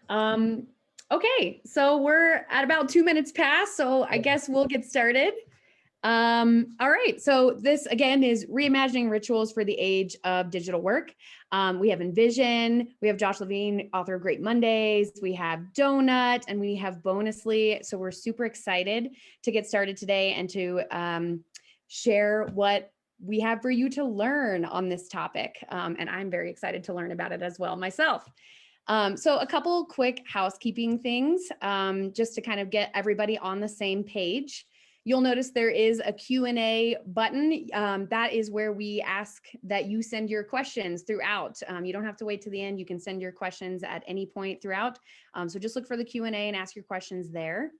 Um, okay, so we're at about 2 minutes past, so I guess we'll get started. All right, so this again is Reimagining Rituals for the Age of Digital Work. We have InVision, we have Josh Levine, author of Great Mondays, we have Donut, and we have Bonusly. So we're super excited to get started today and to share what we have for you to learn on this topic. And I'm very excited to learn about it as well myself. So a couple quick housekeeping things, just to kind of get everybody on the same page. You'll notice there is a Q&A button. That is where we ask that you send your questions throughout. You don't have to wait to the end. You can send your questions at any point throughout. So just look for the Q&A and ask your questions there.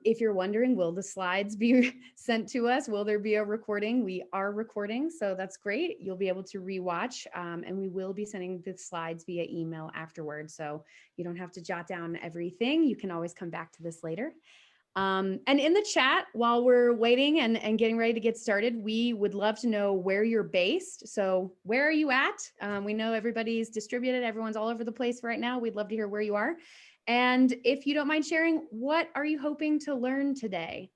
If you're wondering, will the slides be sent to us? Will there be a recording? We are recording, so that's great. You'll be able to rewatch, and we will be sending the slides via email afterwards. So you don't have to jot down everything. You can always come back to this later. And in the chat, while we're waiting and getting ready to get started, we would love to know where you're based. So where are you at? We know everybody's distributed. Everyone's all over the place right now. We'd love to hear where you are. And if you don't mind sharing, what are you hoping to learn today?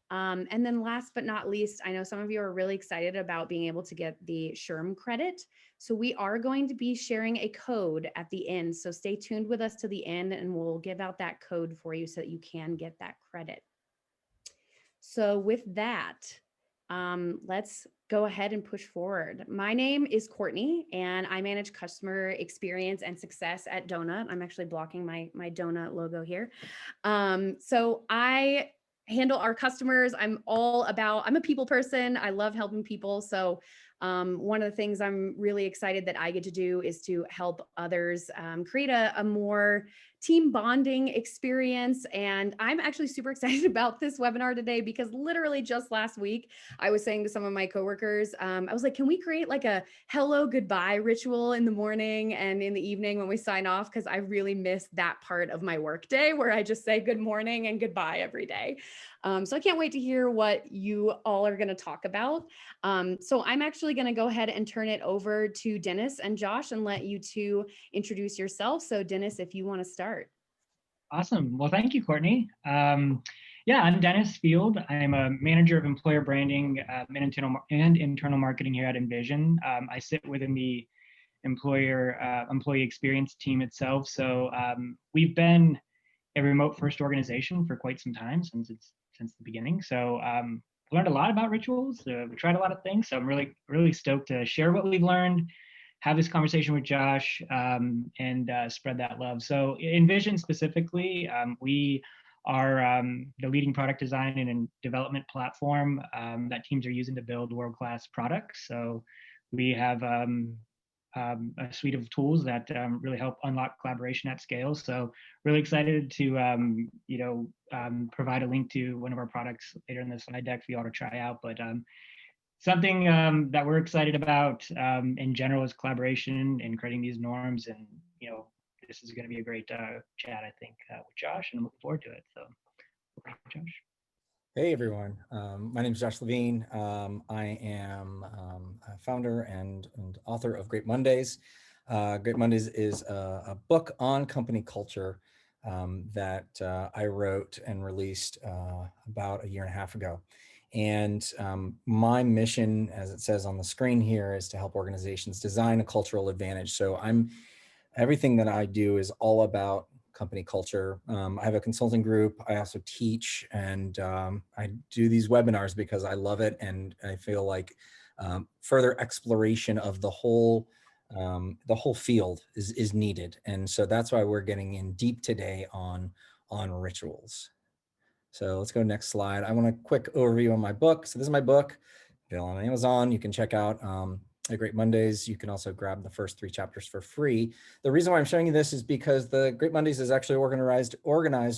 And then last but not least, I know some of you are really excited about being able to get the SHRM credit. So we are going to be sharing a code at the end. So stay tuned with us to the end and we'll give out that code for you so that you can get that credit. So with that, let's go ahead and push forward. My name is Courtney and I manage customer experience and success at Donut. I'm actually blocking my Donut logo here. So I handle our customers. I'm a people person. I love helping people. So one of the things I'm really excited that I get to do is to help others create a more team bonding experience. And I'm actually super excited about this webinar today because literally just last week, I was saying to some of my coworkers, I was like, can we create like a hello, goodbye ritual in the morning and in the evening when we sign off? Because I really miss that part of my workday where I just say good morning and goodbye every day. So I can't wait to hear what you all are going to talk about. So I'm actually going to go ahead and turn it over to Dennis and Josh and let you two introduce yourself. So Dennis, if you want to start. Awesome. Well, thank you, Courtney. Yeah, I'm Dennis Field. I'm a manager of employer branding and internal marketing here at InVision. I sit within the employee experience team itself. So we've been a remote first organization for quite some time since the beginning. So learned a lot about rituals. We tried a lot of things. So I'm really stoked to share what we've learned, have this conversation with Josh, and spread that love. So InVision specifically, we are the leading product design and development platform that teams are using to build world-class products. So we have a suite of tools that really help unlock collaboration at scale. So really excited to provide a link to one of our products later in the slide deck for you all to try out. But something that we're excited about in general is collaboration and creating these norms. And this is going to be a great chat, I think, with Josh, and I'm looking forward to it. So, Josh. Hey everyone, my name is Josh Levine. I am a founder and author of Great Mondays. Great Mondays is a book on company culture that I wrote and released about a year and a half ago. And my mission, as it says on the screen here, is to help organizations design a cultural advantage. So everything that I do is all about company culture. I have a consulting group. I also teach, and I do these webinars because I love it, and I feel like further exploration of the whole field is needed. And so that's why we're getting in deep today on rituals. So let's go to the next slide. I want a quick overview on my book. So this is my book, available on Amazon. You can check out at Great Mondays. You can also grab the first 3 chapters for free. The reason why I'm showing you this is because the Great Mondays is actually organized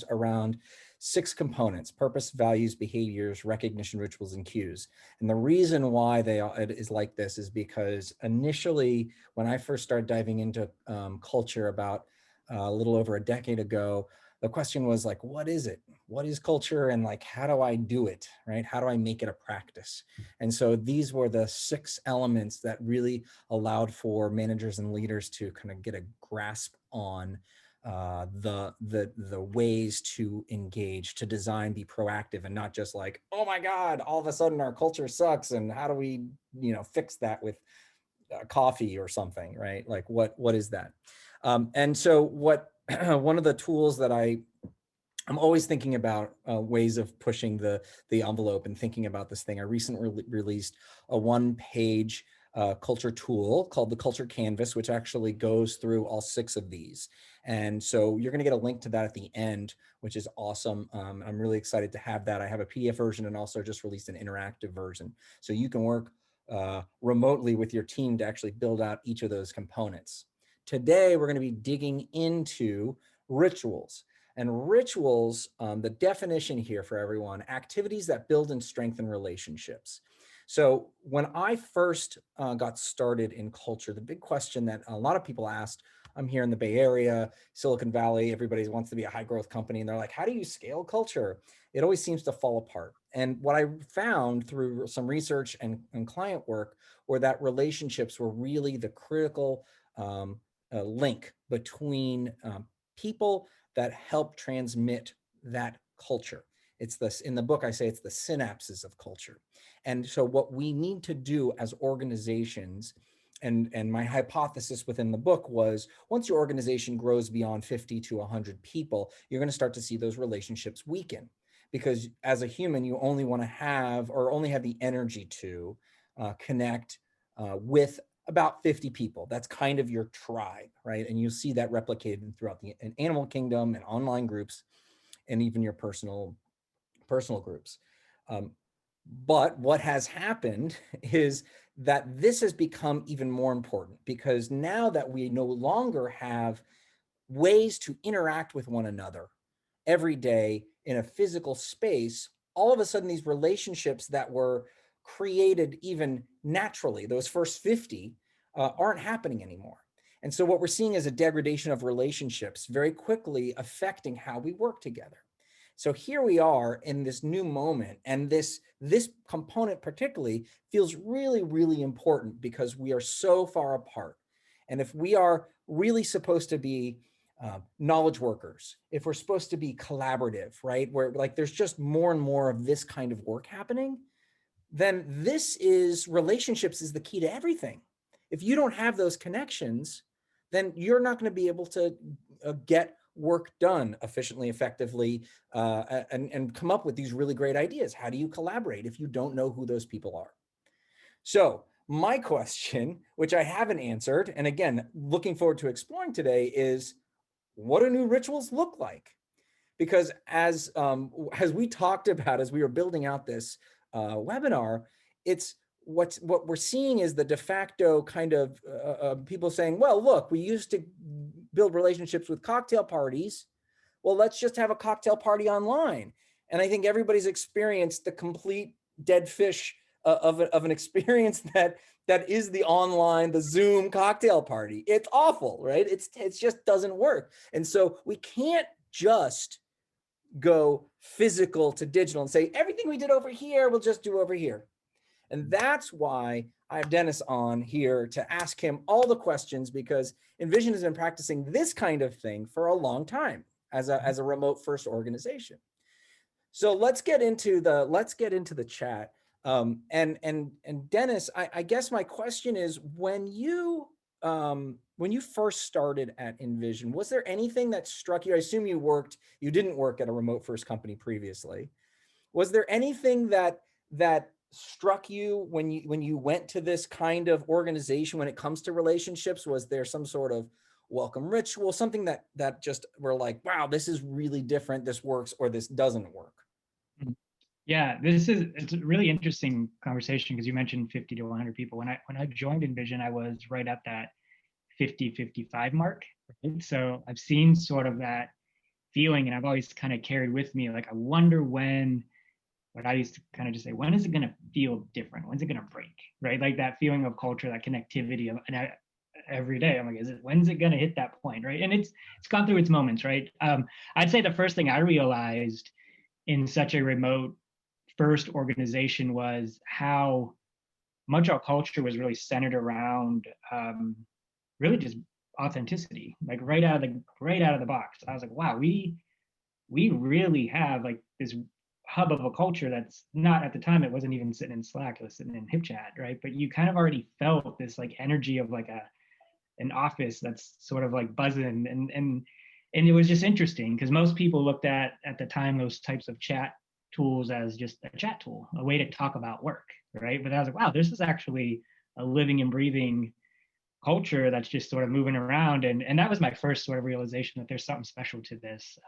around 6 components: purpose, values, behaviors, recognition, rituals, and cues. And the reason why it is like this is because initially, when I first started diving into culture about a little over a decade ago, the question was like, what is it? What is culture? And like, how do I do it, right? How do I make it a practice? And so these were the 6 elements that really allowed for managers and leaders to kind of get a grasp on the ways to engage, to design, be proactive, and not just like, oh my God, all of a sudden our culture sucks, and how do we, fix that with coffee or something, right? Like what is that? And so what one of the tools that I'm always thinking about ways of pushing the envelope and thinking about this thing. I recently released a one-page culture tool called the Culture Canvas, which actually goes through all 6 of these. And so you're going to get a link to that at the end, which is awesome. I'm really excited to have that. I have a PDF version and also just released an interactive version. So you can work remotely with your team to actually build out each of those components. Today, we're going to be digging into rituals. And rituals, the definition here for everyone, activities that build and strengthen relationships. So when I first got started in culture, the big question that a lot of people asked, I'm here in the Bay Area, Silicon Valley, everybody wants to be a high growth company. And they're like, how do you scale culture? It always seems to fall apart. And what I found through some research and client work were that relationships were really the critical link between people that help transmit that culture. It's this, in the book, I say it's the synapses of culture. And so what we need to do as organizations, and my hypothesis within the book was, once your organization grows beyond 50 to 100 people, you're going to start to see those relationships weaken. Because as a human, you only want to have, or only have the energy to connect with about 50 people. That's kind of your tribe, right? And you'll see that replicated throughout the animal kingdom and online groups, and even your personal groups. But what has happened is that this has become even more important, because now that we no longer have ways to interact with one another every day in a physical space, all of a sudden these relationships that were created even naturally, those first 50, aren't happening anymore. And so what we're seeing is a degradation of relationships very quickly affecting how we work together. So here we are in this new moment, and this component particularly feels really, really important because we are so far apart. And if we are really supposed to be knowledge workers, if we're supposed to be collaborative, right, where like there's just more and more of this kind of work happening, then relationships is the key to everything. If you don't have those connections, then you're not going to be able to get work done efficiently, effectively, and come up with these really great ideas. How do you collaborate if you don't know who those people are? So my question, which I haven't answered, and again, looking forward to exploring today, is what do new rituals look like? Because as we talked about, as we were building out this webinar, it's what we're seeing is the de facto kind of people saying, well, look, we used to build relationships with cocktail parties. Well, let's just have a cocktail party online. And I think everybody's experienced the complete dead fish of an experience that is the online, the Zoom cocktail party. It's awful, right? It just doesn't work. And so we can't just go physical to digital and say, everything we did over here, we'll just do over here. And that's why I have Dennis on here to ask him all the questions, because InVision has been practicing this kind of thing for a long time as a remote first organization. So let's get into the chat. And Dennis, I guess my question is, when you first started at InVision, was there anything that struck you? I assume you didn't work at a remote first company previously. Was there anything that struck you when you went to this kind of organization when it comes to relationships? Was there some sort of welcome ritual, something that just were like, wow, this is really different, this works, or this doesn't work? Yeah, it's a really interesting conversation, because you mentioned 50 to 100 people. When I joined InVision, I was right at that 50-55 mark. Right? So I've seen sort of that feeling, and I've always kind of carried with me, like, I wonder what I used to kind of just say, when is it going to feel different? When's it going to break? Right? Like that feeling of culture, that connectivity every day. I'm like, when's it going to hit that point? Right? And it's gone through its moments, right? I'd say the first thing I realized in such a remote first organization was how much our culture was really centered around really just authenticity, like right out of the box. I was like, wow, we really have like this hub of a culture that's not, at the time it wasn't even sitting in Slack, it was sitting in HipChat, right? But you kind of already felt this like energy of like an office that's sort of like buzzing, and it was just interesting because most people looked at the time those types of chat tools as just a chat tool, a way to talk about work, right? But I was like, wow, this is actually a living and breathing culture that's just sort of moving around, and that was my first sort of realization that there's something special to this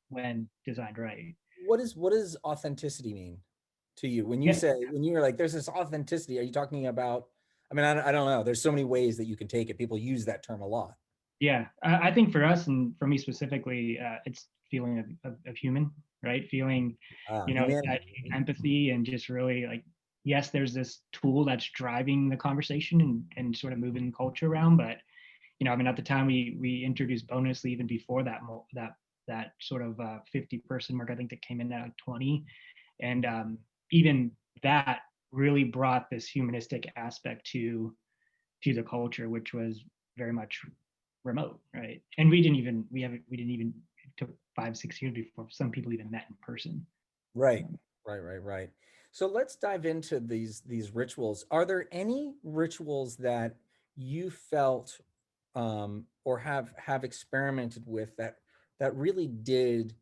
when designed right. What does authenticity mean to you when you Yeah, say, when you're like, there's this authenticity? Are you talking about, I mean, I don't know. There's so many ways that you can take it. People use that term a lot. yeah. I think for us and for me specifically, it's feeling of human, right? Feeling, that Humanity. empathy and just really like, yes, there's this tool that's driving the conversation and sort of moving culture around, but I mean, at the time we introduced bonus even before that sort of 50-person mark, I think that came in at 20, and even that really brought this humanistic aspect to the culture, which was very much remote, right? And we didn't even it took 5-6 years before some people even met in person. Right, right. So let's dive into these rituals. Are there any rituals that you felt or have experimented with that really did,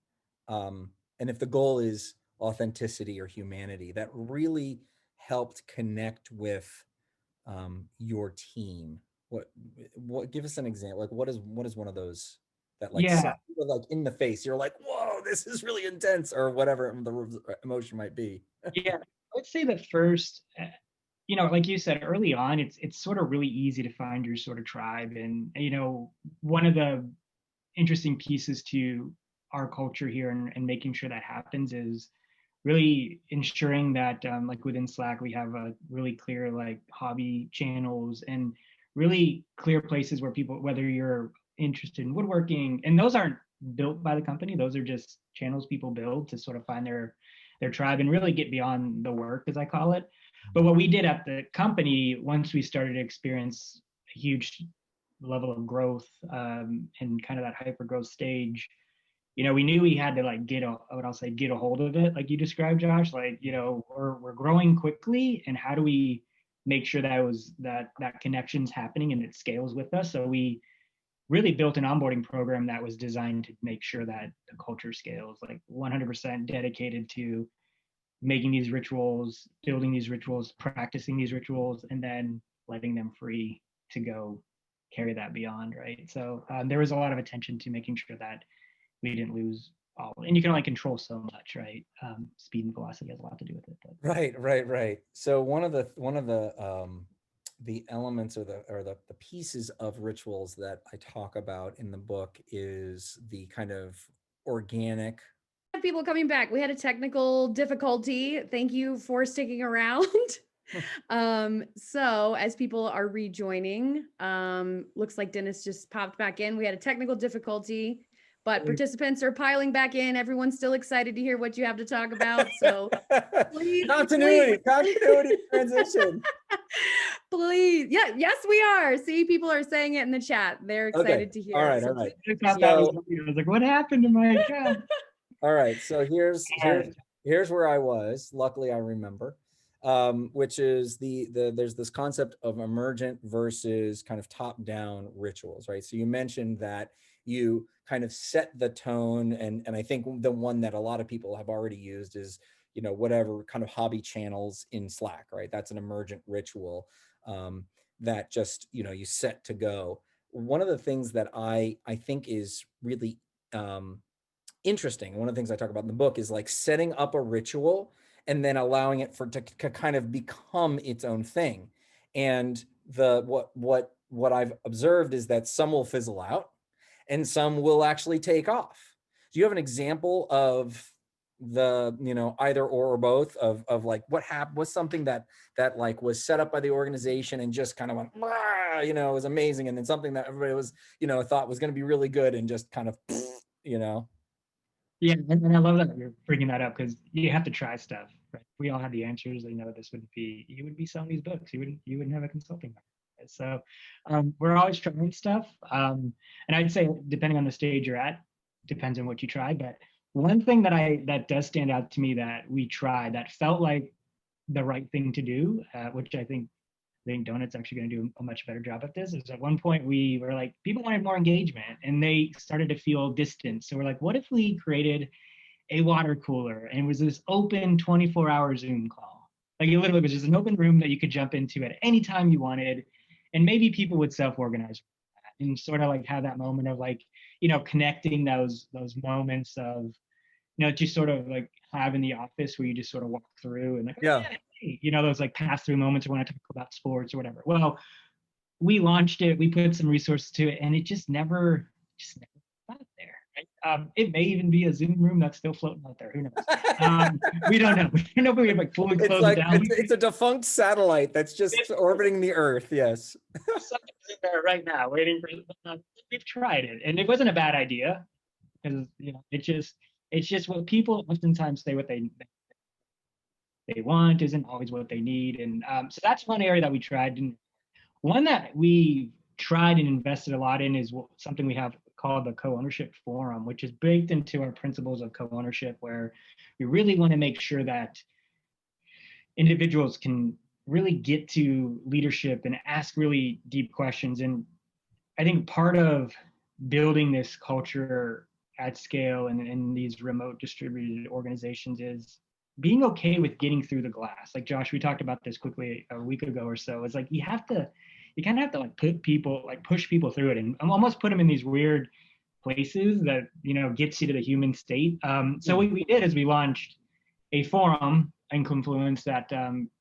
and if the goal is authenticity or humanity, that really helped connect with your team? What give us an example? Like what is one of those that like Yeah, like in the face, you're like, whoa, this is really intense, or whatever the emotion might be. yeah. I would say that first, like you said early on, it's sort of really easy to find your sort of tribe, and one of the interesting pieces to our culture here and making sure that happens is really ensuring that like within Slack we have a really clear like hobby channels and really clear places where people, whether you're interested in woodworking, and those aren't built by the company, those are just channels people build to sort of find their tribe and really get beyond the work, as I call it. But what we did at the company, once we started to experience a huge level of growth and kind of that hyper growth stage, we knew we had to like what I'll say, get a hold of it, like you described, Josh. Like, we're growing quickly, and how do we make sure that connection's happening and it scales with us? So we really built an onboarding program that was designed to make sure that the culture scales, like 100% dedicated to making these rituals, building these rituals, practicing these rituals, and then letting them free to go carry that beyond, right? So there was a lot of attention to making sure that we didn't lose all, and you can only control so much, right? Speed and velocity has a lot to do with it. But. Right. So one of the elements or the pieces of rituals that I talk about in the book is the kind of organic. People coming back. We had a technical difficulty. Thank you for sticking around. So as people are rejoining, looks like Dennis just popped back in. We had a technical difficulty, but participants are piling back in. Everyone's still excited to hear what you have to talk about. So please, continuity transition. Please. Yeah, yes, we are. See, people are saying it in the chat. They're excited to hear. All right. I thought that was, I was like, what happened to my job? All right. So here's where I was. Luckily, I remember. Which is there's this concept of emergent versus kind of top-down rituals, right? So you mentioned that you kind of set the tone, and I think the one that a lot of people have already used is, whatever kind of hobby channels in Slack, right? That's an emergent ritual that just, you set to go. One of the things that I think is really interesting, one of the things I talk about in the book is like setting up a ritual and then allowing it to kind of become its own thing. And what I've observed is that some will fizzle out and some will actually take off. Do you have an example of the, either or both of like what happened, was something that like was set up by the organization and just kind of went, it was amazing, and then something that everybody was, thought was going to be really good and just kind of, Yeah, and I love that you're bringing that up, because you have to try stuff. Right? We all had the answers. This wouldn't be. You would be selling these books. You wouldn't have a consulting. this. So we're always trying stuff. And I'd say depending on the stage you're at, depends on what you try. But one thing that does stand out to me that we tried that felt like the right thing to do, which I think Donut's actually going to do a much better job at this, is at one point we were like, people wanted more engagement and they started to feel distant. So we're like, what if we created a water cooler and it was this open 24-hour Zoom call? Like it literally was just an open room that you could jump into at any time you wanted. And maybe people would self-organize and sort of like have that moment of like, connecting those moments of, just sort of like have in the office where you just sort of walk through and like, oh, Yeah. hey, those like pass through moments when I talk about sports or whatever. Well, we launched it, we put some resources to it, and it just never got there. Right? It may even be a Zoom room that's still floating out there. Who knows? We don't know. We don't know if we have like fully closed it down. It's a defunct satellite that's just orbiting the Earth. Yes. Something's in there right now, waiting for. We've tried it, and it wasn't a bad idea because it's just what people oftentimes say what they want isn't always what they need, and so that's one area that we tried. And one that we tried and invested a lot in is something we have called the co-ownership forum, which is baked into our principles of co-ownership, where we really want to make sure that individuals can really get to leadership and ask really deep questions. And I think part of building this culture at scale and in these remote distributed organizations is being okay with getting through the glass. Like Josh, we talked about this quickly a week ago or so. It's like you kind of have to like push people through it and almost put them in these weird places that gets you to the human state. So what we did is we launched a forum in Confluence that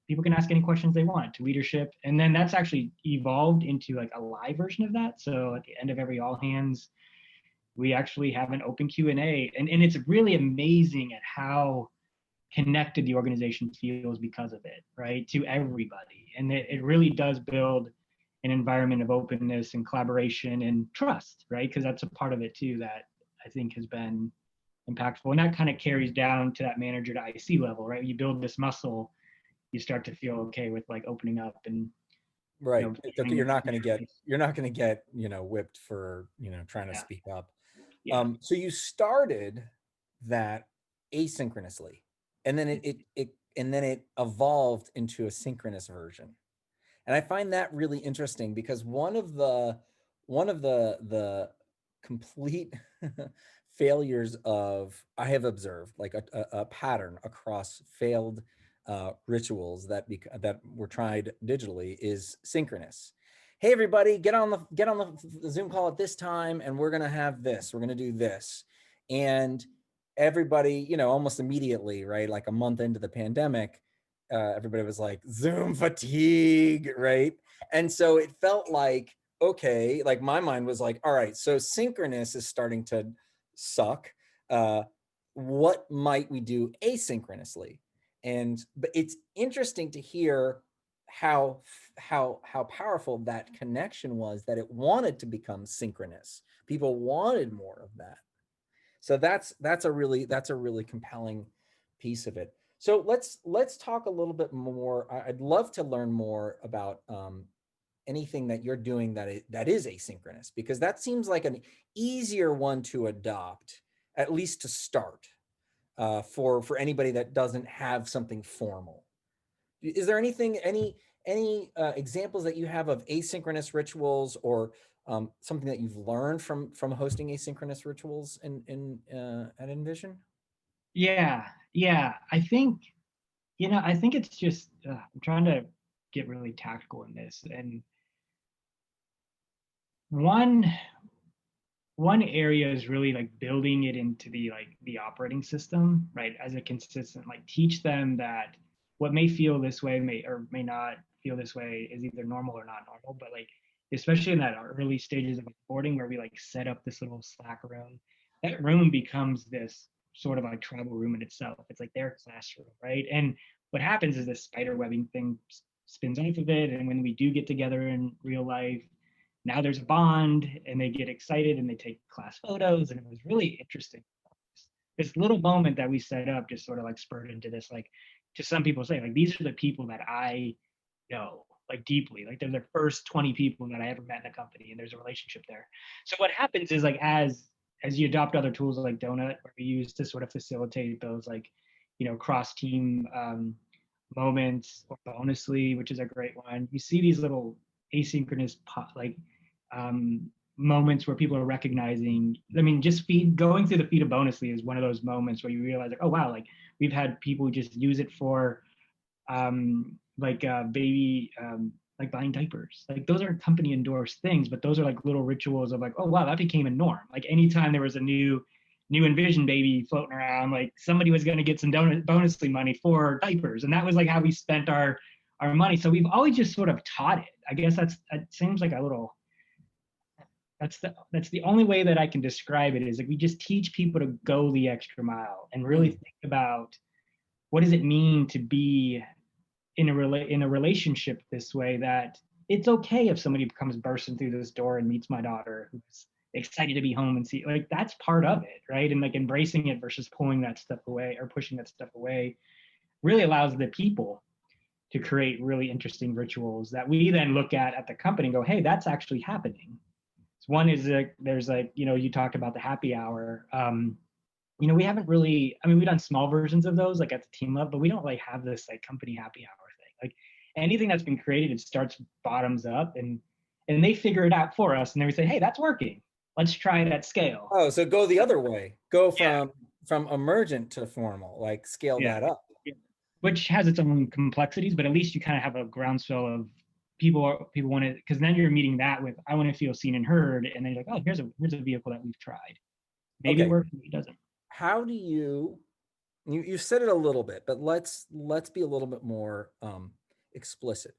people can ask any questions they want to leadership, and then that's actually evolved into like a live version of that. So at the end of every all hands, we actually have an open Q&A, and it's really amazing at how connected the organization feels because of it, right, to everybody. And it really does build an environment of openness and collaboration and trust, right? Because that's a part of it too that I think has been impactful. And that kind of carries down to that manager to IC level, right? You build this muscle, you start to feel okay with like opening up and right. You're not going to get whipped for trying to speak up. Yeah. So you started that asynchronously, and then it evolved into a synchronous version. And I find that really interesting because one of the complete failures I have observed, like a pattern across failed rituals that were tried digitally, is synchronous. Hey everybody, get on the Zoom call at this time, and we're gonna have this. We're gonna do this, and everybody, almost immediately, right, like a month into the pandemic, everybody was like, Zoom fatigue, right? And so it felt like, okay, like my mind was like, all right, so synchronous is starting to suck. What might we do asynchronously? But it's interesting to hear how powerful that connection was, that it wanted to become synchronous. People wanted more of that. So that's a really compelling piece of it. So let's talk a little bit more. I'd love to learn more about anything that you're doing that is asynchronous, because that seems like an easier one to adopt, at least to start, for anybody that doesn't have something formal. Is there any examples that you have of asynchronous rituals, or something that you've learned from hosting asynchronous rituals at InVision? Yeah. I think it's just I'm trying to get really tactical in this, and one area is really like building it into the operating system, right? As a consistent, like, teach them that what may feel this way may or may not feel this way is either normal or not normal. But like, especially in that early stages of onboarding where we like set up this little Slack room, that room becomes this sort of like tribal room in itself. It's like their classroom, right? And what happens is this spider webbing thing spins off of it. And when we do get together in real life, now there's a bond, and they get excited and they take class photos. And it was really interesting. This little moment that we set up just sort of like spurred into this, like, to some people say, like, these are the people that I know. like deeply. Like they're the first 20 people that I ever met in the company, and there's a relationship there. So what happens is like as you adopt other tools like Donut, where we use to sort of facilitate those like, cross team moments, or Bonusly, which is a great one. You see these little asynchronous moments where people are recognizing. I mean, just going through the feed of Bonusly is one of those moments where you realize like, oh wow, like we've had people just use it for baby like buying diapers. Like those aren't company endorsed things, but those are like little rituals of like, oh wow, that became a norm. Like anytime there was a new InVision baby floating around, like somebody was going to get some Bonusly money for diapers, and that was like how we spent our money. So we've always just sort of taught it. I guess that seems like a little. That's the only way that I can describe it, is like we just teach people to go the extra mile and really think about what does it mean to be in a relationship this way, that it's okay if somebody comes bursting through this door and meets my daughter who's excited to be home and see, like that's part of it, right? And like embracing it versus pulling that stuff away or pushing that stuff away really allows the people to create really interesting rituals that we then look at the company and go, hey, that's actually happening. So one is like, there's like, you talked about the happy hour. We haven't really, I mean, we've done small versions of those like at the team level, but we don't like have this like company happy hour thing. Like anything that's been created, it starts bottoms up, and they figure it out for us. And then we say, hey, that's working. Let's try it at scale. Oh, so go the other way. Go from emergent to formal, like scale that up. Yeah. Which has its own complexities, but at least you kind of have a groundswell of people want to, because then you're meeting that with, I want to feel seen and heard. And then you're like, oh, here's a vehicle that we've tried. Maybe it works, maybe it doesn't. How do you said it a little bit, but let's be a little bit more explicit.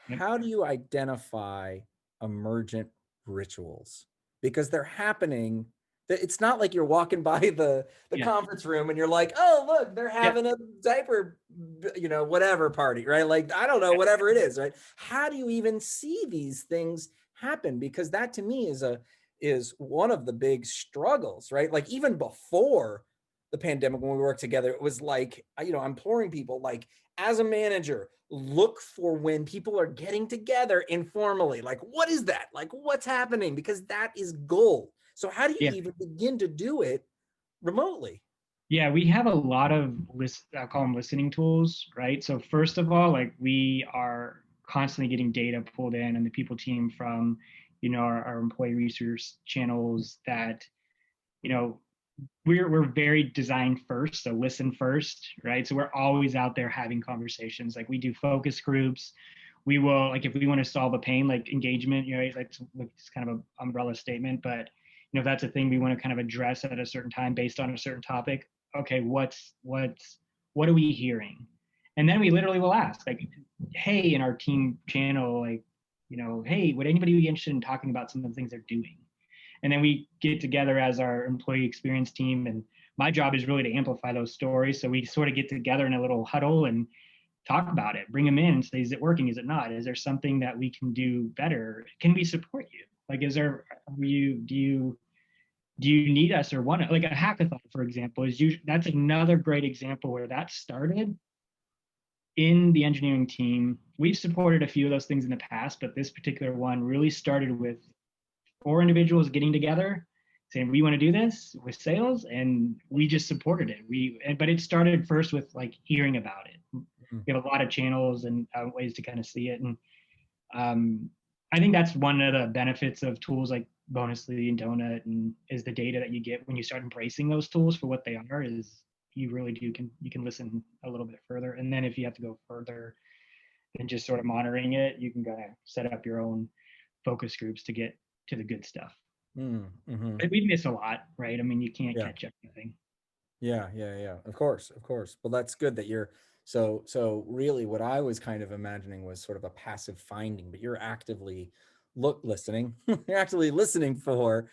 Yep. How do you identify emergent rituals? Because they're happening. It's not like you're walking by the conference room and you're like, oh, look, they're having a diaper, whatever party, right? Like, I don't know, whatever it is, right? How do you even see these things happen? Because that to me is one of the big struggles, right? Like even before the pandemic, when we worked together, it was like, I'm imploring people, like as a manager, look for when people are getting together informally. Like, what is that? Like, what's happening? Because that is gold. So how do you even begin to do it remotely? Yeah, we have a lot of I call them listening tools, right? So first of all, like we are constantly getting data pulled in, and the people team from, our employee research channels that, we're very design first, so listen first, right? So we're always out there having conversations. Like we do focus groups. We will, like if we want to solve a pain, like engagement, that's kind of an umbrella statement, but if that's a thing we want to kind of address at a certain time based on a certain topic, okay, what are we hearing? And then we literally will ask, like, hey, in our team channel, like, hey, would anybody be interested in talking about some of the things they're doing? And then we get together as our employee experience team, and my job is really to amplify those stories. So we sort of get together in a little huddle and talk about it, bring them in, say, is it working? Is it not? Is there something that we can do better? Can we support you? Like, do you need us or want it? Like a hackathon, for example, that's another great example where that started in the engineering team. We've supported a few of those things in the past, but this particular one really started with 4 individuals getting together saying, we want to do this with sales, and we just supported it. But it started first with like hearing about it. Mm-hmm. We have a lot of channels and ways to kind of see it. And I think that's one of the benefits of tools like Bonusly and Donut, and is the data that you get when you start embracing those tools for what they are, is you really you can listen a little bit further. And then if you have to go further than just sort of monitoring it, you can kind of set up your own focus groups to get to the good stuff. Mm-hmm. But we miss a lot, right? I mean, you can't catch everything. Yeah. Of course. Well, that's good that you're so really what I was kind of imagining was sort of a passive finding, but you're actively listening. You're actually listening for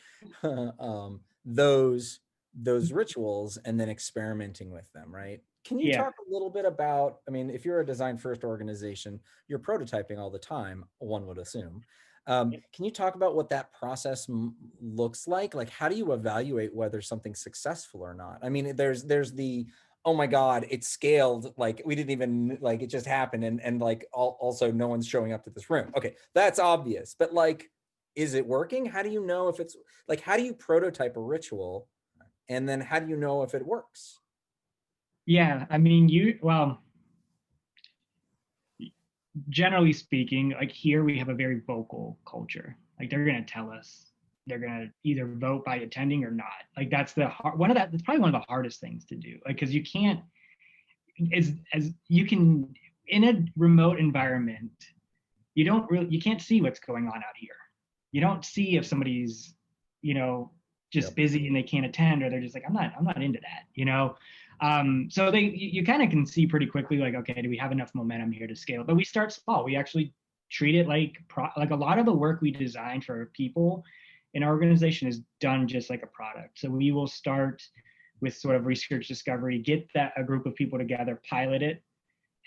those rituals and then experimenting with them, right? Can you talk a little bit about, I mean, if you're a design first organization, you're prototyping all the time, one would assume. Can you talk about what that process looks like? Like, how do you evaluate whether something's successful or not? I mean, there's the oh my God, it scaled. Like we didn't even, like, it just happened. And like, also no one's showing up to this room. Okay. That's obvious. But like, is it working? How do you know if it's like, how do you prototype a ritual? And then how do you know if it works? Yeah, I mean, well, generally speaking, like here we have a very vocal culture. Like they're gonna tell us they're gonna either vote by attending or not. Like that's that's probably one of the hardest things to do. Like because you can't as you can in a remote environment, you can't see what's going on out here. You don't see if somebody's, you know, just Yep. busy and they can't attend, or they're just like, I'm not into that, you know. So you kind of can see pretty quickly, like, okay, do we have enough momentum here to scale? But we start small. We actually treat it like a lot of the work we design for people in our organization is done just like a product. So we will start with sort of research discovery, get a group of people together, pilot it.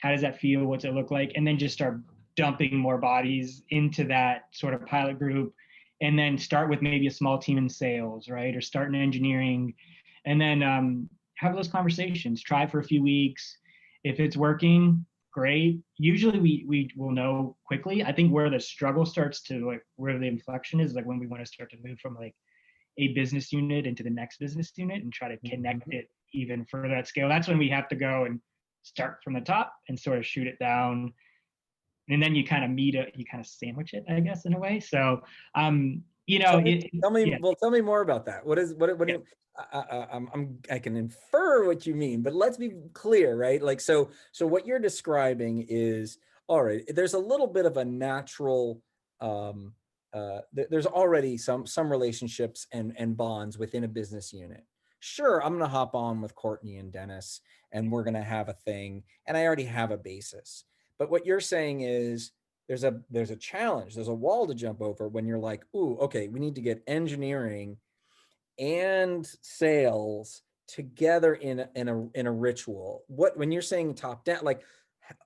How does that feel? What's it look like? And then just start dumping more bodies into that sort of pilot group, and then start with maybe a small team in sales, right? Or start in engineering, and then have those conversations. Try for a few weeks. If it's working, great. Usually we will know quickly. I think where the struggle starts to, like, where the inflection is, like when we want to start to move from like a business unit into the next business unit and try to connect it even further at scale. That's when we have to go and start from the top and sort of shoot it down. And then you kind of you kind of sandwich it, I guess, in a way. So, you know, tell me, yeah. well, tell me more about that. What do you, I can infer what you mean, but let's be clear, right? Like, so what you're describing is, all right, there's a little bit of a natural, there's already some relationships and bonds within a business unit. Sure, I'm going to hop on with Courtney and Dennis, and we're going to have a thing, and I already have a basis. But what you're saying is there's a challenge, there's a wall to jump over when you're like, ooh, okay, we need to get engineering and sales together in a ritual. What, when you're saying top down, like,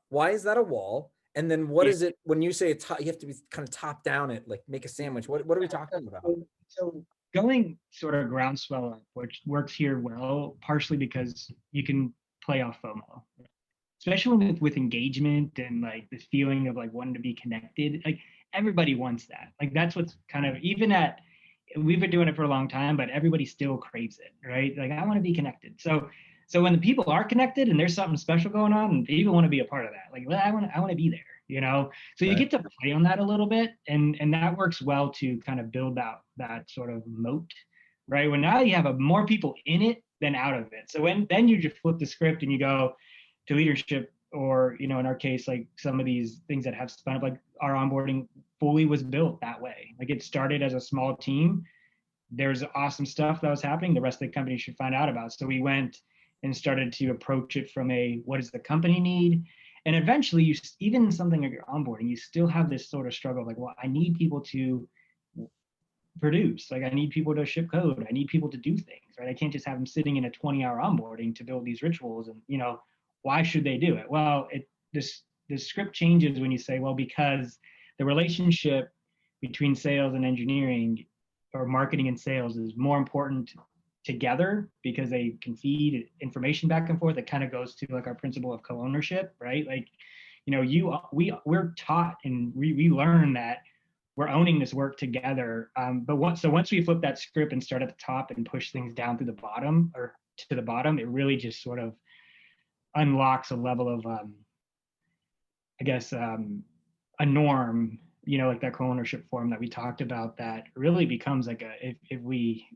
why is that a wall? And then what is it when you say you have to be kind of top down it, like make a sandwich? What are we talking about? So going sort of groundswell up, which works here well, partially because you can play off FOMO, especially with engagement and like this feeling of like wanting to be connected. Like everybody wants that. Like that's what's kind of, we've been doing it for a long time, but everybody still craves it, right? Like I want to be connected. So when the people are connected and there's something special going on, and people want to be a part of that, like, well, I want to be there, you know. So you get to play on that a little bit, and that works well to kind of build out that sort of moat, right? When now you have more people in it than out of it. So then you just flip the script and you go to leadership, or, you know, in our case, like some of these things that have spun up, like our onboarding fully was built that way. Like it started as a small team. There's awesome stuff that was happening the rest of the company should find out about. So we went and started to approach it from what does the company need? And eventually, even something like your onboarding, you still have this sort of struggle, like, well, I need people to produce, like I need people to ship code, I need people to do things, right? I can't just have them sitting in a 20-hour onboarding to build these rituals. And, you know, why should they do it? Well, the script changes when you say, well, because the relationship between sales and engineering, or marketing and sales, is more important together because they can feed information back and forth. It kind of goes to like our principle of co-ownership, right? Like, you know, we're taught and we learn that we're owning this work together. But once we flip that script and start at the top and push things down through the bottom, or to the bottom, it really just sort of unlocks a level of, I guess, a norm, you know, like that co-ownership form that we talked about, that really becomes like if we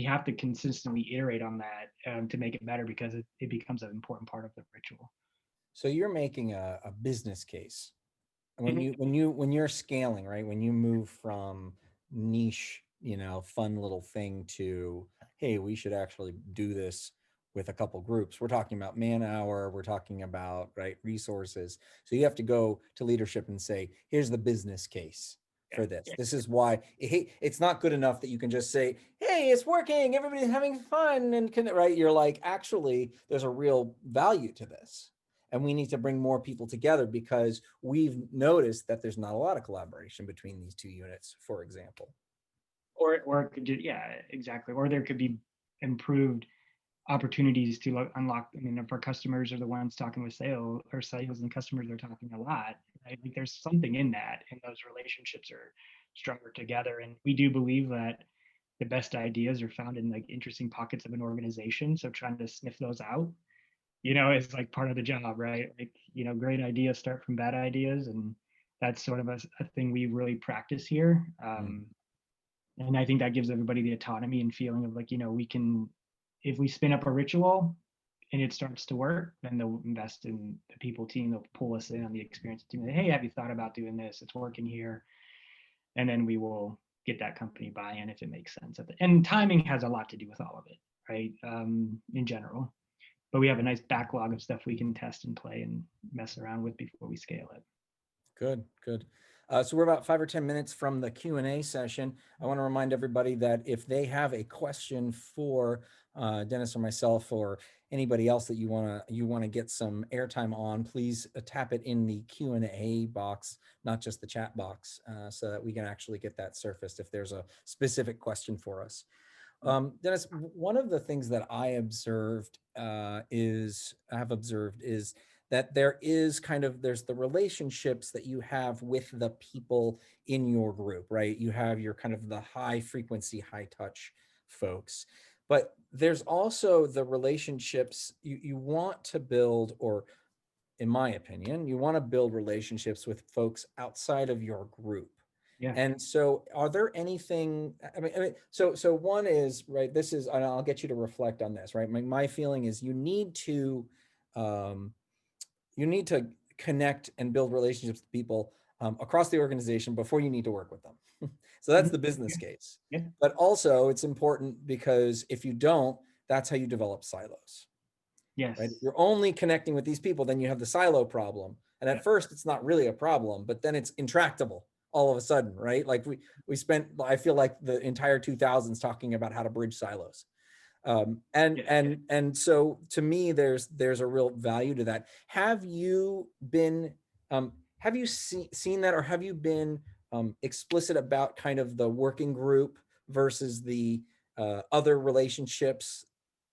have to consistently iterate on that to make it better, because it becomes an important part of the ritual. So you're making a business case when you're scaling, right? When you move from niche, you know, fun little thing to, hey, we should actually do this with a couple groups. We're talking about man hour, we're talking about, right, resources. So you have to go to leadership and say, here's the business case for this. This is why it's not good enough that you can just say, hey, it's working, everybody's having fun, and right? You're like, actually, there's a real value to this. And we need to bring more people together because we've noticed that there's not a lot of collaboration between these two units, for example. Or it could, yeah, exactly. Or there could be improved opportunities to unlock. I mean, if our customers are the ones talking with sales and customers are talking a lot, right? Like there's something in that, and those relationships are stronger together. And we do believe that the best ideas are found in like interesting pockets of an organization. So trying to sniff those out, is like part of the job, right? Like, great ideas start from bad ideas, and that's sort of a thing we really practice here. And I think that gives everybody the autonomy and feeling of like, we can, if we spin up a ritual and it starts to work, then they'll invest in the people team. They'll pull us in on the experience team. Hey, have you thought about doing this? It's working here. And then we will get that company buy-in if it makes sense. And timing has a lot to do with all of it, right? In general. But we have a nice backlog of stuff we can test and play and mess around with before we scale it. Good, good. So we're about 5 or 10 minutes from the Q&A session. I want to remind everybody that if they have a question for Dennis or myself or anybody else that you want to get some airtime on, please tap it in the Q&A box, not just the chat box, so that we can actually get that surfaced if there's a specific question for us. Dennis, one of the things that I have observed is that there's the relationships that you have with the people in your group, right? You have your kind of the high frequency, high touch folks, but there's also the relationships you want to build, or in my opinion, you want to build relationships with folks outside of your group. Yeah. And so are there anything, so one is, right, this is, and I'll get you to reflect on this, right? My feeling is you need to connect and build relationships with people across the organization before you need to work with them. So that's the business case. Yeah. But also it's important because if you don't, that's how you develop silos. Yes. Right? If you're only connecting with these people, then you have the silo problem. And at first it's not really a problem, but then it's intractable all of a sudden, right? Like we spent, I feel like the entire 2000s talking about how to bridge silos. And so to me, there's a real value to that. Have you been, have you seen that, or have you been explicit about kind of the working group versus the other relationships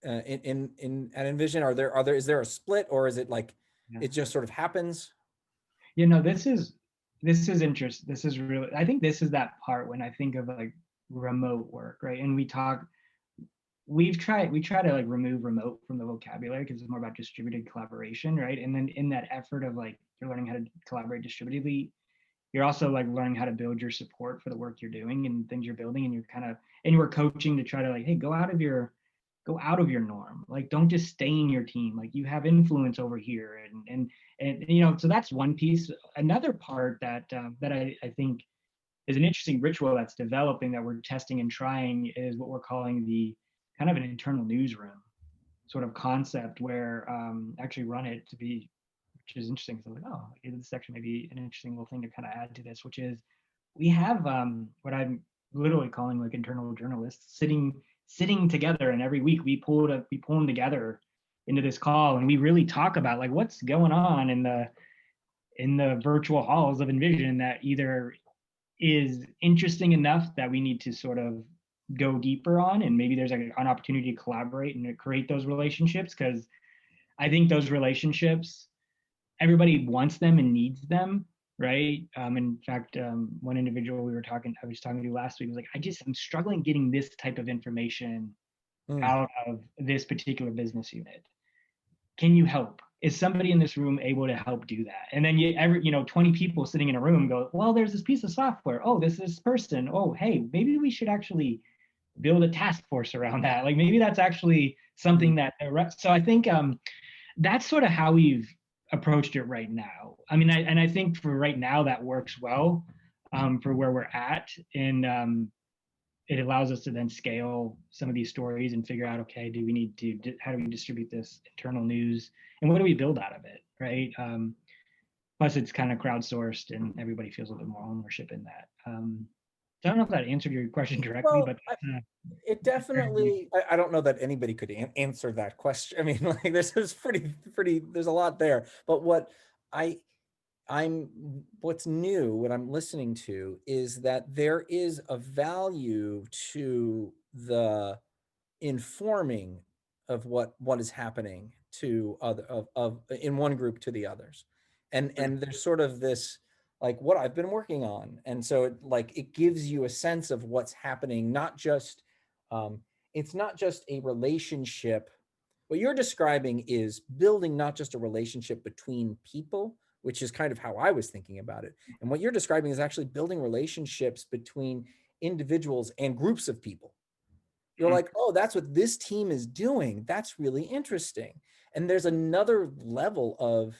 at InVision? Is there a split, or is it like it just sort of happens? This is interesting. This is really, I think this is that part when I think of like remote work, right? And we try to like remove remote from the vocabulary because it's more about distributed collaboration, right? And then in that effort of like you're learning how to collaborate distributedly, you're also like learning how to build your support for the work you're doing and things you're building, and you were coaching to try to like, hey, go out of your norm. Like, don't just stay in your team. Like, you have influence over here, and so that's one piece. Another part that I think is an interesting ritual that's developing that we're testing and trying is what we're calling the kind of an internal newsroom sort of concept, where actually run it to be, which is interesting. So like, oh, this actually may be an interesting little thing to kind of add to this, which is we have what I'm literally calling like internal journalists sitting together, and every week we pull them together into this call, and we really talk about like what's going on in the virtual halls of InVision that either is interesting enough that we need to sort of go deeper on, and maybe there's like an opportunity to collaborate and to create those relationships, because I think those relationships, everybody wants them and needs them, right? In fact, one individual I was talking to last week was like, I'm struggling getting this type of information out of this particular business unit. Can you help? Is somebody in this room able to help do that? And then 20 people sitting in a room go, well, there's this piece of software. Oh, this person. Oh, hey, maybe we should actually build a task force around that. Like maybe that's actually something that, so I think that's sort of how we've approached it right now. I mean, I think for right now that works well for where we're at. And it allows us to then scale some of these stories and figure out, okay, how do we distribute this internal news, and what do we build out of it, right? Plus it's kind of crowdsourced and everybody feels a little bit more ownership in that. So I don't know if that answered your question directly, but it definitely, I don't know that anybody could answer that question. I mean, like this is pretty, there's a lot there, but what's new, what I'm listening to is that there is a value to the informing what is happening to other of in one group to the others, and there's sort of this like what I've been working on, and so it gives you a sense of what's happening, not just it's not just a relationship. What you're describing is building not just a relationship between people, which is kind of how I was thinking about it. And what you're describing is actually building relationships between individuals and groups of people. You're like, oh, that's what this team is doing. That's really interesting. And there's another level of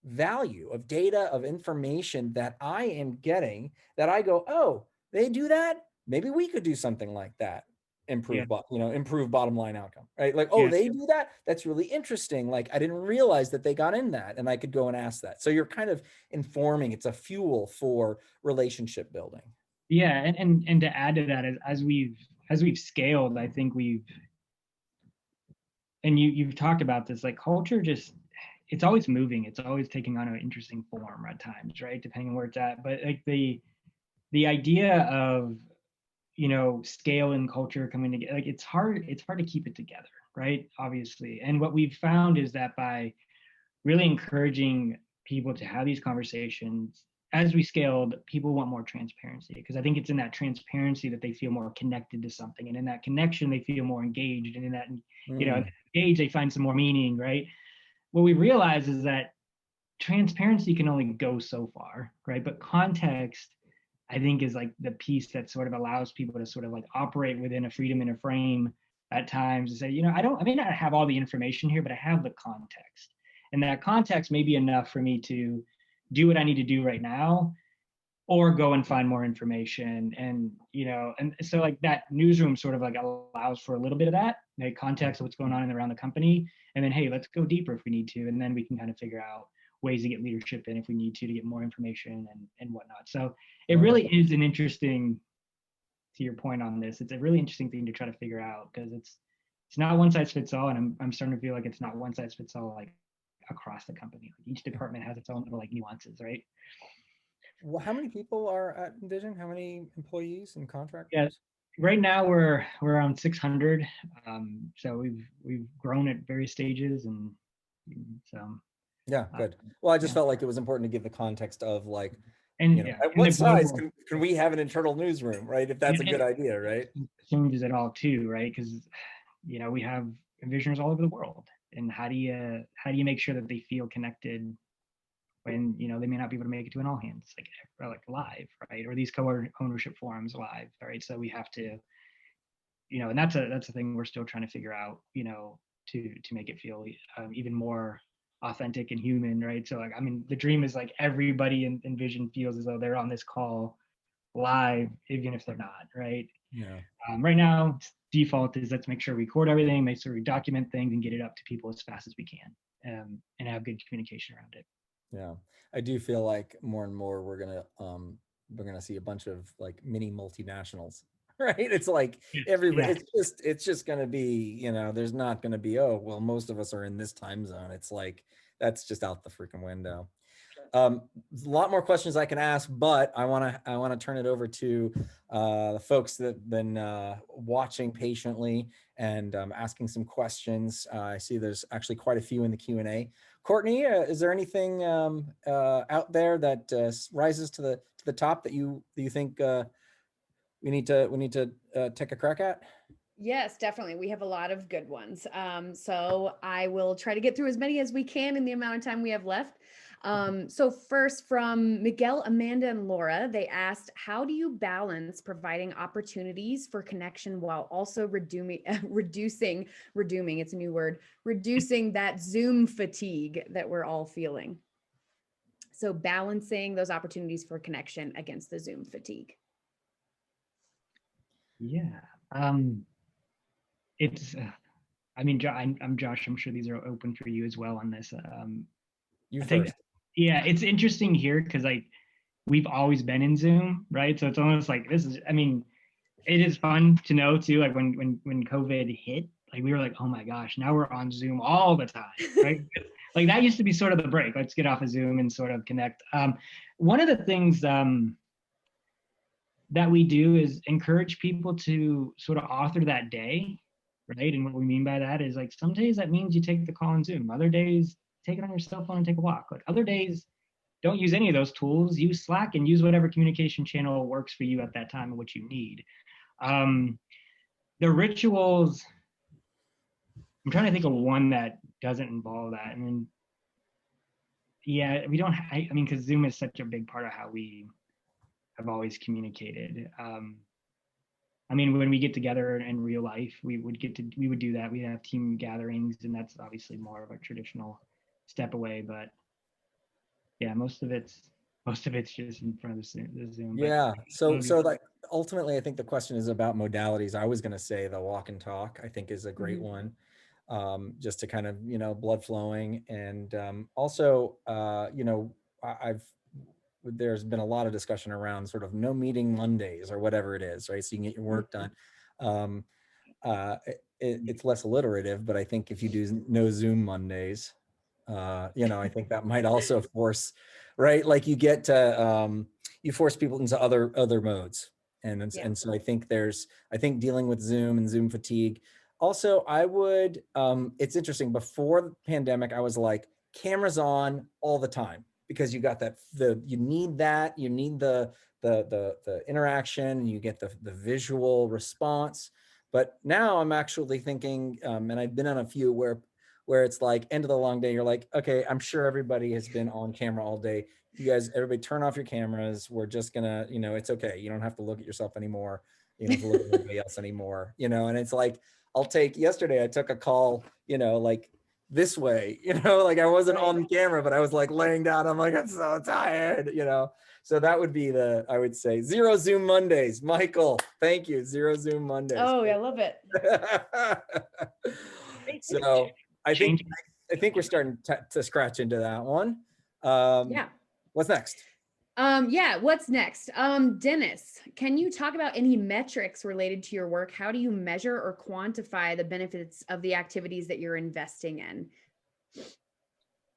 value, of data, of information that I am getting that I go, oh, they do that? Maybe we could do something like that. Improve bottom line outcome, right? Like, oh, they do that? That's really interesting. Like, I didn't realize that they got in that, and I could go and ask that. So you're kind of informing, it's a fuel for relationship building. Yeah, and to add to that, as we've scaled, I think you've talked about this, like culture just, it's always moving, it's always taking on an interesting form at times, right? Depending on where it's at. But like the idea of, scale and culture coming together, like it's hard to keep it together, right? Obviously. And what we've found is that by really encouraging people to have these conversations, as we scaled, people want more transparency, because I think it's in that transparency that they feel more connected to something, and in that connection they feel more engaged, and in that engaged they find some more meaning, right? What we realize is that transparency can only go so far, right? But context, I think, is like the piece that sort of allows people to sort of like operate within a freedom and a frame at times to say, I may not have all the information here, but I have the context. And that context may be enough for me to do what I need to do right now, or go and find more information. And, and so like that newsroom sort of like allows for a little bit of that, like context of what's going on in around the company. And then, hey, let's go deeper if we need to. And then we can kind of figure out ways to get leadership in if we need to get more information and whatnot. So it really is an interesting, to your point on this, it's a really interesting thing to try to figure out, because it's not one size fits all. And I'm starting to feel like it's not one size fits all, like across the company. Like each department has its own little like nuances, right? Well, how many people are at InVision? How many employees and contractors? Yeah, right now we're around 600. So we've grown at various stages, and so. Yeah, good. Well, I just felt like it was important to give the context of like, and at what size can we have an internal newsroom, right? If that's a good idea, right? Changes it all too, right? Because we have envisioners all over the world, and how do you make sure that they feel connected when they may not be able to make it to an all hands like live, right? Or these co-ownership forums live, right? So we have to, and that's a thing we're still trying to figure out, to make it feel even more authentic and human, right? So like, I mean, the dream is like everybody in InVision feels as though they're on this call live, even if they're not, right? Yeah. Right now, default is let's make sure we record everything, make sure we document things, and get it up to people as fast as we can, and have good communication around it. Yeah, I do feel like more and more we're gonna see a bunch of like mini multinationals, right? It's like everybody, it's just gonna be, there's not gonna be, oh, well, most of us are in this time zone. It's like, that's just out the freaking window. A lot more questions I can ask, but I want to turn it over to the folks that have been watching patiently and asking some questions. I see there's actually quite a few in the Q&A. Courtney, is there anything out there that rises to the top that you think we need to take a crack at? Yes, definitely. We have a lot of good ones. So I will try to get through as many as we can in the amount of time we have left. So first, from Miguel, Amanda, and Laura, they asked, how do you balance providing opportunities for connection while also reducing, it's a new word, reducing that Zoom fatigue that we're all feeling? So balancing those opportunities for connection against the Zoom fatigue. Yeah. It's, I mean, I'm Josh, I'm sure these are open for you as well on this. You first. Yeah, it's interesting here because like we've always been in Zoom, right? So it's almost like it is fun to know too, like when COVID hit, like we were like, oh my gosh, now we're on Zoom all the time, right? Like that used to be sort of the break. Let's get off of Zoom and sort of connect. One of the things that we do is encourage people to sort of author that day, right? And what we mean by that is like some days that means you take the call on Zoom. Other days, take it on your cell phone and take a walk. Like other days, don't use any of those tools. Use Slack and use whatever communication channel works for you at that time and what you need. The rituals, I'm trying to think of one that doesn't involve that. I mean, yeah, we don't, I mean, because Zoom is such a big part of how we have always communicated. I mean, when we get together in real life, we would do that. We'd have team gatherings, and that's obviously more of a traditional step away. But yeah, most of it's just in front of the Zoom. Yeah. So like ultimately, I think the question is about modalities. I was going to say the walk and talk, I think is a great one. Just to kind of, blood flowing. And also, there's been a lot of discussion around sort of no meeting Mondays or whatever it is, right? So you can get your work done. It's less alliterative, but I think if you do no Zoom Mondays, I think that might also force, right? Like you get to, you force people into other modes. And so I think dealing with Zoom and Zoom fatigue. Also, it's interesting, before the pandemic, I was like, cameras on all the time, because you got you need the interaction, you get the visual response. But now I'm actually thinking, and I've been on a few where it's like end of the long day, you're like, okay, I'm sure everybody has been on camera all day. You guys, everybody turn off your cameras. We're just gonna, it's okay. You don't have to look at yourself anymore. You don't have to look at anybody else anymore, and it's like, yesterday I took a call, like this way, like I wasn't on camera, but I was like laying down. I'm like, I'm so tired, So that would be I would say, zero Zoom Mondays. Michael, thank you. Zero Zoom Mondays. Oh, I love it. So I think we're starting to scratch into that one. Yeah. What's next? What's next? Dennis, can you talk about any metrics related to your work? How do you measure or quantify the benefits of the activities that you're investing in?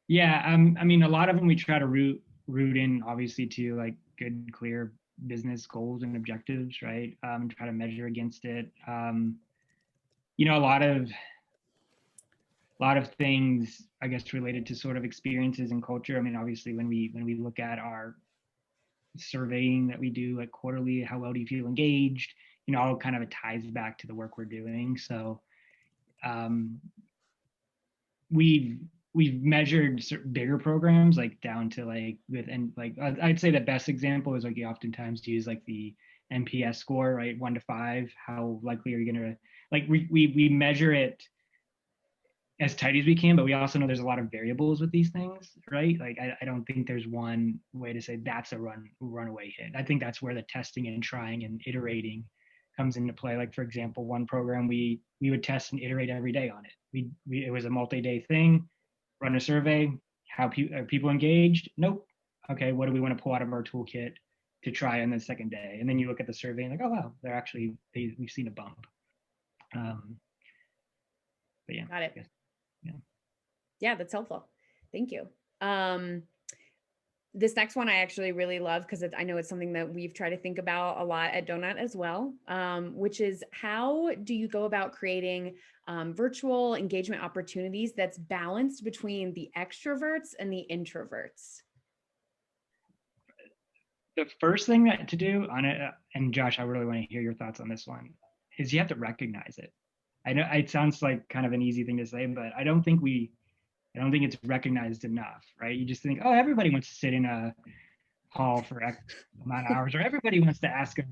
Yeah, I mean, a lot of them we try to root in, obviously, to like good, clear business goals and objectives, right? And try to measure against it. A lot of things, I guess, related to sort of experiences and culture. I mean, obviously, when we look at our surveying that we do like quarterly, how well do you feel engaged? All kind of it ties back to the work we're doing. So we've measured bigger programs like down to like I'd say the best example is like you oftentimes use like the NPS score, right? 1 to 5. How likely are you going to we measure it as tight as we can, but we also know there's a lot of variables with these things, right? Like I don't think there's one way to say that's a runaway hit. I think that's where the testing and trying and iterating comes into play. Like for example, one program we would test and iterate every day on it. It was a multi-day thing. Run a survey. Are people engaged? Nope. Okay, what do we want to pull out of our toolkit to try on the second day? And then you look at the survey and like, oh wow, we've seen a bump. But yeah, got it. Yeah. Yeah, that's helpful. Thank you. This next one I actually really love because I know it's something that we've tried to think about a lot at Donut as well, which is how do you go about creating virtual engagement opportunities that's balanced between the extroverts and the introverts? The first thing to do on it, and Josh, I really want to hear your thoughts on this one, is you have to recognize it. I know it sounds like kind of an easy thing to say, but I don't think it's recognized enough, right? You just think, oh, everybody wants to sit in a hall for X amount of hours, or everybody wants to ask a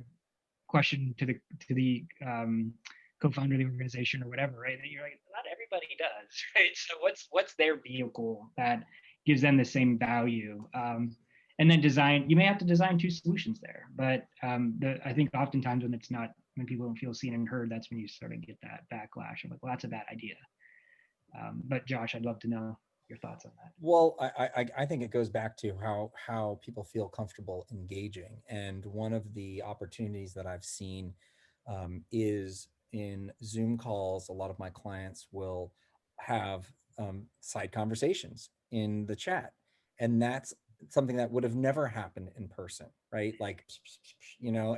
question to the co-founder of the organization or whatever, right? And you're like, not everybody does, right? So what's their vehicle that gives them the same value? And then you may have to design two solutions there, but I think oftentimes when people don't feel seen and heard, that's when you sort of get that backlash. I'm like, well, that's a bad idea. But Josh, I'd love to know your thoughts on that. Well, I think it goes back to how people feel comfortable engaging. And one of the opportunities that I've seen is in Zoom calls. A lot of my clients will have side conversations in the chat. And that's something that would have never happened in person, right? Like,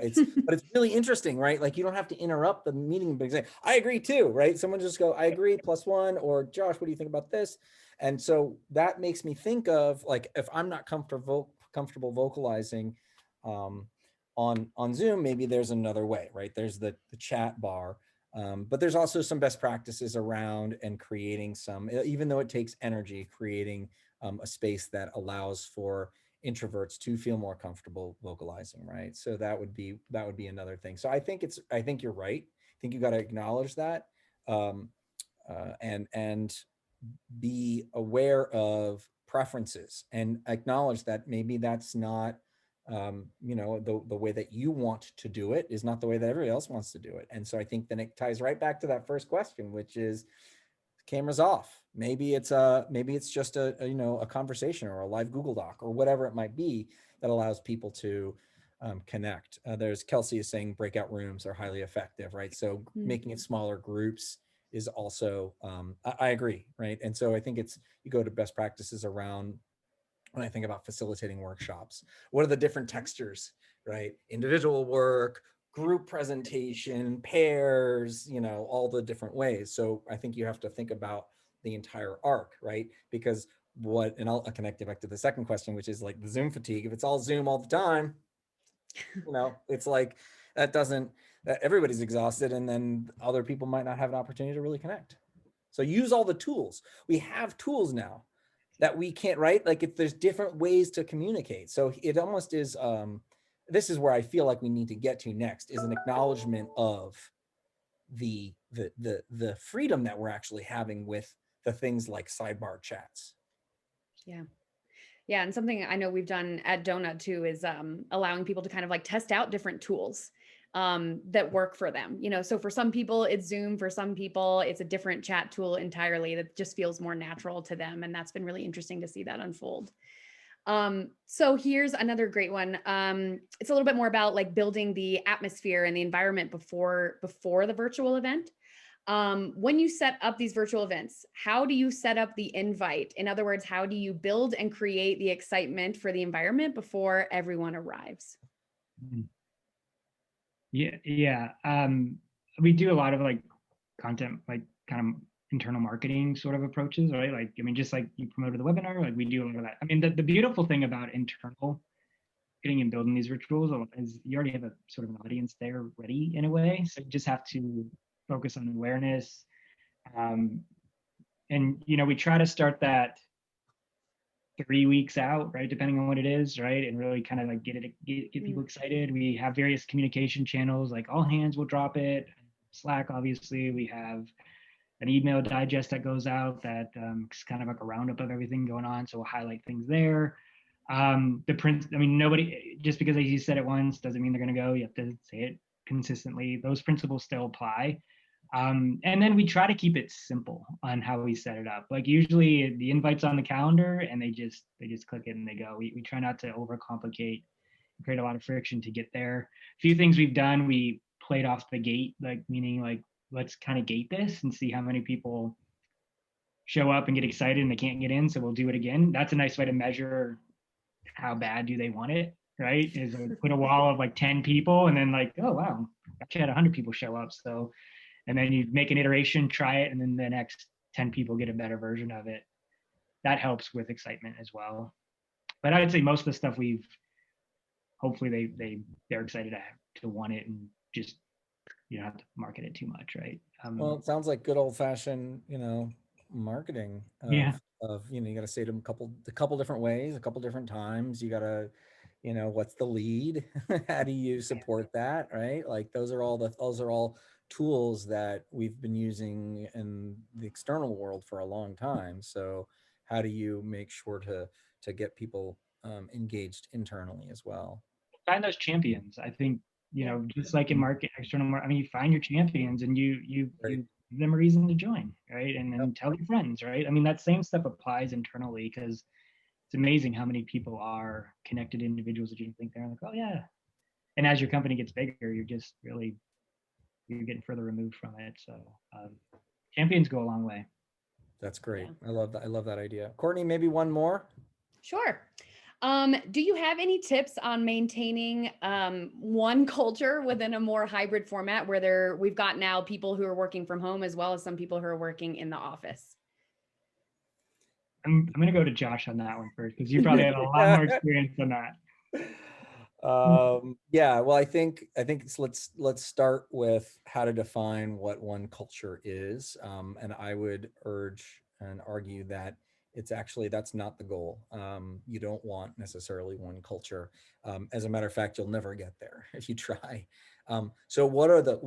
it's, but it's really interesting, right? Like you don't have to interrupt the meeting, but say, I agree too, right? Someone just go, I agree, +1, or Josh, what do you think about this? And so that makes me think of like, if I'm not comfortable vocalizing on Zoom, maybe there's another way, right? There's the chat bar. But there's also some best practices around and creating some, even though it takes energy, creating a space that allows for introverts to feel more comfortable vocalizing, right? So that would be another thing. So I think you're right. I think you got to acknowledge that, and be aware of preferences and acknowledge that maybe that's not the way that you want to do it is not the way that everybody else wants to do it. And so I think then it ties right back to that first question, which is cameras off. Maybe it's just a conversation or a live Google Doc or whatever it might be that allows people to connect. There's Kelsey is saying breakout rooms are highly effective, right? So making it smaller groups is also, I agree, right? And so I think you go to best practices around when I think about facilitating workshops. What are the different textures, right? Individual work, group presentation, pairs, all the different ways. So I think you have to think about the entire arc, right? Because and I'll connect it back to the second question, which is like the Zoom fatigue. If it's all Zoom all the time, it's like everybody's exhausted, and then other people might not have an opportunity to really connect. So use all the tools. We have tools now that we can't, right? Like if there's different ways to communicate. So it almost is, this is where I feel like we need to get to next, is an acknowledgement of the freedom that we're actually having with the things like sidebar chats. Yeah. Yeah. And something I know we've done at Donut too is allowing people to kind of like test out different tools that work for them. So for some people it's Zoom, for some people it's a different chat tool entirely that just feels more natural to them. And that's been really interesting to see that unfold. So here's another great one. It's a little bit more about like building the atmosphere and the environment before the virtual event. When you set up these virtual events, how do you set up the invite? In other words, how do you build and create the excitement for the environment before everyone arrives? Yeah. We do a lot of like content, like kind of internal marketing sort of approaches, right? Like, just like you promoted the webinar, like we do a lot of that. The beautiful thing about internal getting and building these rituals is you already have a sort of an audience there ready in a way. So you just have to focus on awareness. And, we try to start that 3 weeks out, right? Depending on what it is, right? And really kind of like get people excited. We have various communication channels, like all hands will drop it. Slack, obviously. We have an email digest that goes out that is kind of like a roundup of everything going on. So we'll highlight things there. Nobody, just because you said it once doesn't mean they're going to go. You have to say it consistently. Those principles still apply. And then we try to keep it simple on how we set it up. Like usually the invite's on the calendar and they just click it and they go. We try not to overcomplicate, create a lot of friction to get there. A few things we've done, we played off the gate, like meaning like, let's kind of gate this and see how many people show up and get excited and they can't get in. So we'll do it again. That's a nice way to measure how bad do they want it, right? Is put a wall of like 10 people and then like, oh, wow, actually had 100 people show up. So, and then you make an iteration, try it, and then the next 10 people get a better version of it. That helps with excitement as well. But I would say most of the stuff hopefully they're excited to want it, and just you don't have to market it too much, right? Well, it sounds like good old fashioned, marketing of you got to say to them a couple different ways, a couple different times. You got to, what's the lead? How do you support that, right? Like those are all tools that we've been using in the external world for a long time. So how do you make sure to get people engaged internally as well? Find those champions. I think, just like in external market, you find your champions and you give them a reason to join, right? And then tell your friends, right? that same stuff applies internally, because it's amazing how many people are connected individuals that you think they're like, oh yeah. And as your company gets bigger, you're getting further removed from it. So champions go a long way. That's great. Yeah. I love that idea. Courtney, maybe one more? Sure. Do you have any tips on maintaining one culture within a more hybrid format where we've got now people who are working from home as well as some people who are working in the office? I'm going to go to Josh on that one first, because you probably have a lot more experience than that. Yeah, well, I think let's start with how to define what one culture is. And I would urge and argue that that's not the goal. You don't want necessarily one culture. As a matter of fact, you'll never get there if you try. So what are the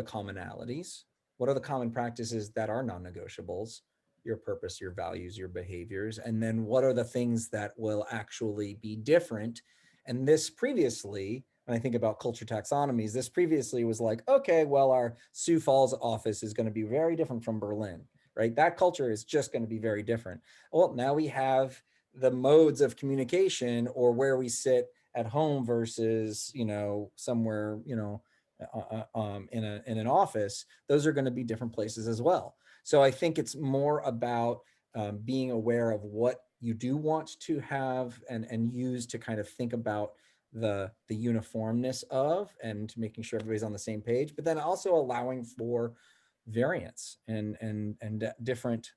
commonalities? What are the common practices that are non-negotiables? Your purpose, your values, your behaviors, and then what are the things that will actually be different? And this previously, when I think about culture taxonomies, this previously was like, okay, well, our Sioux Falls office is going to be very different from Berlin, right? That culture is just going to be very different. Well, now we have the modes of communication, or where we sit at home versus, somewhere, in an office. Those are going to be different places as well. So I think it's more about being aware of what you do want to have and use to kind of think about the uniformness of, and making sure everybody's on the same page, but then also allowing for variance and different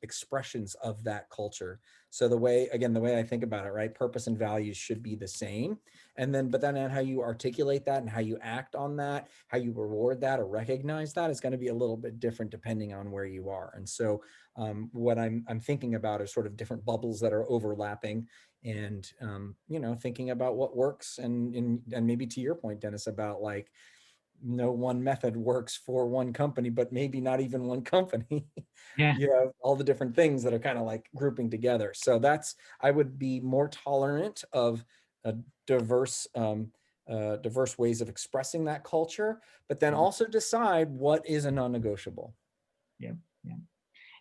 expressions of that culture. So the way I think about it, right? Purpose and values should be the same. But then how you articulate that and how you act on that, how you reward that or recognize that is going to be a little bit different depending on where you are. And so what I'm thinking about is sort of different bubbles that are overlapping, and thinking about what works, and maybe to your point, Dennis, about like, no one method works for one company, but maybe not even one company. Yeah. You have all the different things that are kind of like grouping together. So I would be more tolerant of a diverse ways of expressing that culture, but then also decide what is a non-negotiable. Yeah.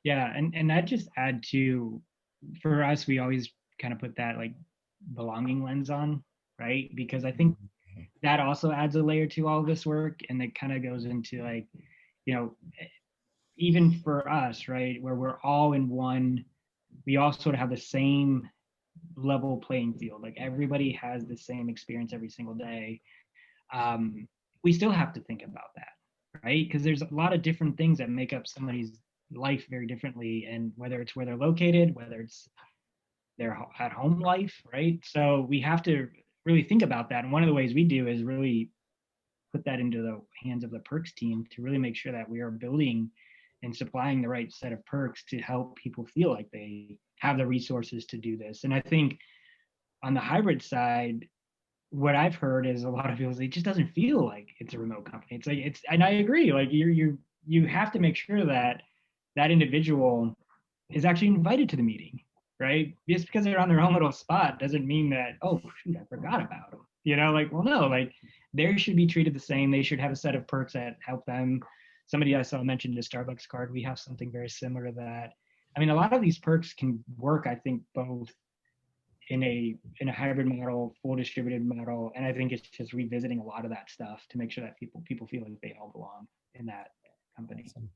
Yeah. And I'd just add to, for us, we always kind of put that like belonging lens on, right? Because I think that also adds a layer to all of this work. And it kind of goes into like, even for us, right, where we're all in one, we all sort of have the same level playing field. Like everybody has the same experience every single day. We still have to think about that, right? Because there's a lot of different things that make up somebody's life very differently, and whether it's where they're located, whether it's their at home life, right? So we have to really think about that. And one of the ways we do is really put that into the hands of the perks team to really make sure that we are building and supplying the right set of perks to help people feel like they have the resources to do this. And I think on the hybrid side, what I've heard is a lot of people say it just doesn't feel like it's a remote company. It's like and I agree. Like you have to make sure that that individual is actually invited to the meeting, right? Just because they're on their own little spot doesn't mean that, oh shoot, I forgot about them. Like, well, no, like they should be treated the same. They should have a set of perks that help them. Somebody I saw mentioned the Starbucks card. We have something very similar to that. I mean, a lot of these perks can work, I think, both in a hybrid model, full distributed model, and I think it's just revisiting a lot of that stuff to make sure that people feel like they all belong in that company. Awesome.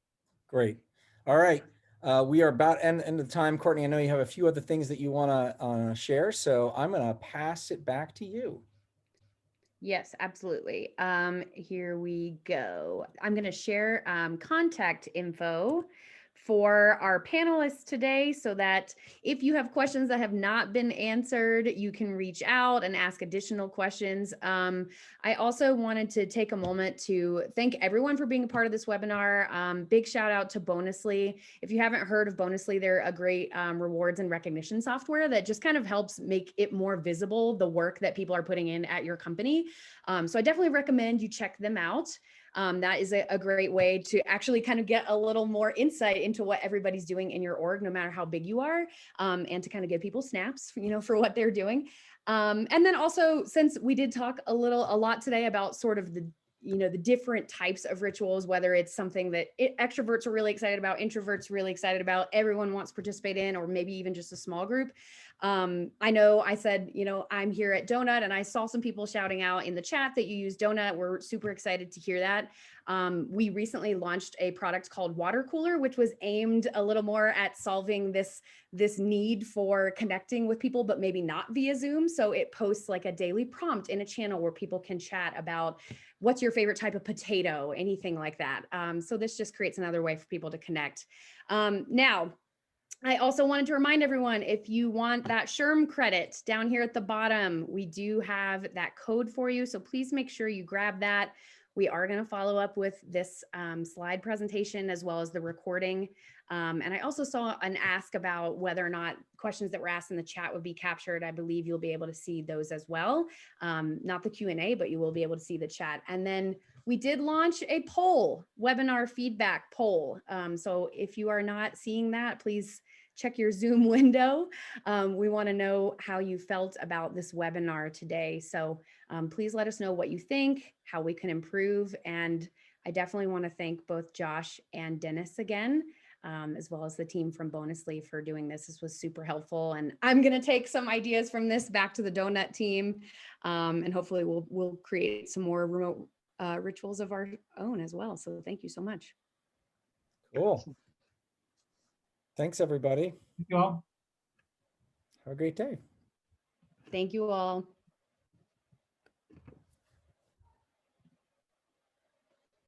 Great. All right. We are about end of time. Courtney, I know you have a few other things that you want to share, so I'm going to pass it back to you. Yes, absolutely. Here we go. I'm going to share contact info for our panelists today, so that if you have questions that have not been answered, you can reach out and ask additional questions. I also wanted to take a moment to thank everyone for being a part of this webinar. Big shout out to Bonusly. If you haven't heard of Bonusly, they're a great rewards and recognition software that just kind of helps make it more visible, the work that people are putting in at your company. So I definitely recommend you check them out. That is a great way to actually kind of get a little more insight into what everybody's doing in your org, no matter how big you are, and to kind of give people snaps, for what they're doing. And then also, since we did talk a lot today about sort of the different types of rituals, whether it's something that extroverts are really excited about, introverts really excited about, everyone wants to participate in, or maybe even just a small group. I know I said, I'm here at Donut, and I saw some people shouting out in the chat that you use Donut. We're super excited to hear that. We recently launched a product called Water Cooler, which was aimed a little more at solving this need for connecting with people, but maybe not via Zoom. So it posts like a daily prompt in a channel where people can chat about what's your favorite type of potato, anything like that. So this just creates another way for people to connect. Now, I also wanted to remind everyone, if you want that SHRM credit down here at the bottom, we do have that code for you. So please make sure you grab that. We are going to follow up with this slide presentation as well as the recording. And I also saw an ask about whether or not questions that were asked in the chat would be captured. I believe you'll be able to see those as well. Not the Q&A, but you will be able to see the chat. And then we did launch a poll, webinar feedback poll. So if you are not seeing that, please check your Zoom window. We want to know how you felt about this webinar today. So please let us know what you think, how we can improve. And I definitely want to thank both Josh and Dennis again, as well as the team from Bonusly for doing this. This was super helpful. And I'm going to take some ideas from this back to the Donut team. And hopefully we'll create some more remote rituals of our own as well. So thank you so much. Cool. Thanks, everybody. Thank you all. Have a great day. Thank you all.